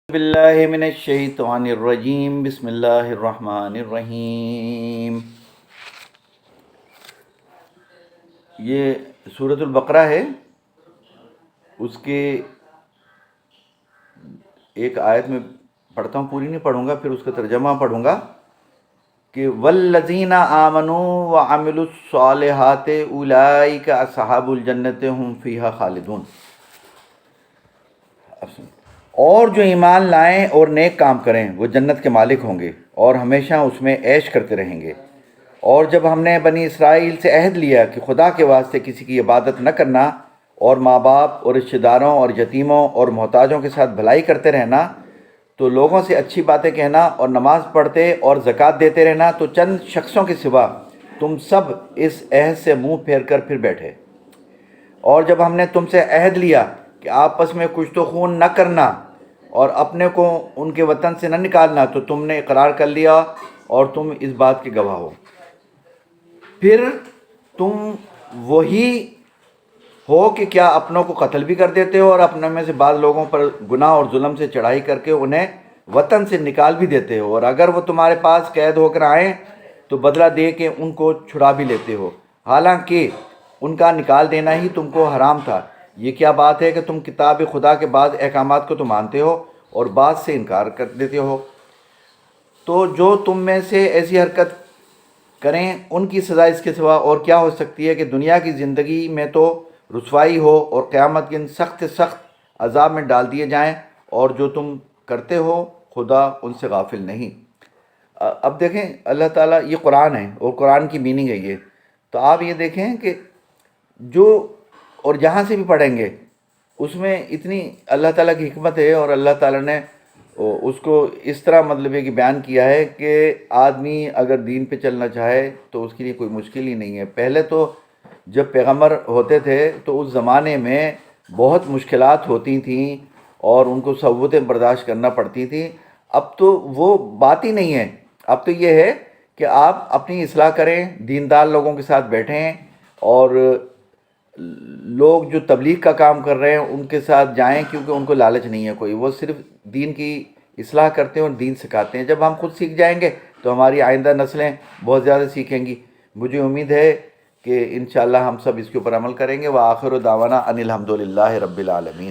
باللہ من الشیطان الرجیم بسم اللہ الرحمن الرحیم۔ یہ سورۃ البقرہ ہے، اس کے ایک آیت میں پڑھتا ہوں، پوری نہیں پڑھوں گا، پھر اس کا ترجمہ پڑھوں گا کہ والذین آمنوا وعملوا الصالحات اولئک اصحاب الجنۃ هم فیہا خالدون۔ اور جو ایمان لائیں اور نیک کام کریں وہ جنت کے مالک ہوں گے اور ہمیشہ اس میں عیش کرتے رہیں گے۔ اور جب ہم نے بنی اسرائیل سے عہد لیا کہ خدا کے واسطے کسی کی عبادت نہ کرنا اور ماں باپ اور رشتہ داروں اور یتیموں اور محتاجوں کے ساتھ بھلائی کرتے رہنا، تو لوگوں سے اچھی باتیں کہنا اور نماز پڑھتے اور زکوٰۃ دیتے رہنا، تو چند شخصوں کے سوا تم سب اس عہد سے منہ پھیر کر پھر بیٹھے۔ اور جب ہم نے تم سے عہد لیا کہ آپس میں کشت و خون نہ کرنا اور اپنے کو ان کے وطن سے نہ نکالنا، تو تم نے اقرار کر لیا اور تم اس بات کے گواہ ہو۔ پھر تم وہی ہو کہ کیا اپنوں کو قتل بھی کر دیتے ہو اور اپنے میں سے بعض لوگوں پر گناہ اور ظلم سے چڑھائی کر کے انہیں وطن سے نکال بھی دیتے ہو، اور اگر وہ تمہارے پاس قید ہو کر آئیں تو بدلہ دے کے ان کو چھڑا بھی لیتے ہو، حالانکہ ان کا نکال دینا ہی تم کو حرام تھا۔ یہ کیا بات ہے کہ تم کتاب خدا کے بعض احکامات کو تو مانتے ہو اور بعض سے انکار کر دیتے ہو؟ تو جو تم میں سے ایسی حرکت کریں ان کی سزا اس کے سوا اور کیا ہو سکتی ہے کہ دنیا کی زندگی میں تو رسوائی ہو اور قیامت کے ان سخت سخت عذاب میں ڈال دیے جائیں، اور جو تم کرتے ہو خدا ان سے غافل نہیں۔ اب دیکھیں، اللہ تعالیٰ، یہ قرآن ہے اور قرآن کی میننگ ہے یہ، تو آپ یہ دیکھیں کہ جو اور جہاں سے بھی پڑھیں گے اس میں اتنی اللہ تعالیٰ کی حکمت ہے، اور اللہ تعالیٰ نے اس کو اس طرح مطلب ہے کہ بیان کیا ہے کہ آدمی اگر دین پہ چلنا چاہے تو اس کے لیے کوئی مشکل ہی نہیں ہے۔ پہلے تو جب پیغمبر ہوتے تھے تو اس زمانے میں بہت مشکلات ہوتی تھیں اور ان کو صعوبتیں برداشت کرنا پڑتی تھیں۔ اب تو وہ بات ہی نہیں ہے، اب تو یہ ہے کہ آپ اپنی اصلاح کریں، دیندار لوگوں کے ساتھ بیٹھیں، اور لوگ جو تبلیغ کا کام کر رہے ہیں ان کے ساتھ جائیں، کیونکہ ان کو لالچ نہیں ہے کوئی، وہ صرف دین کی اصلاح کرتے ہیں اور دین سکھاتے ہیں۔ جب ہم خود سیکھ جائیں گے تو ہماری آئندہ نسلیں بہت زیادہ سیکھیں گی۔ مجھے امید ہے کہ انشاءاللہ ہم سب اس کے اوپر عمل کریں گے۔ وآخر دعوانا ان الحمدللہ رب العالمین۔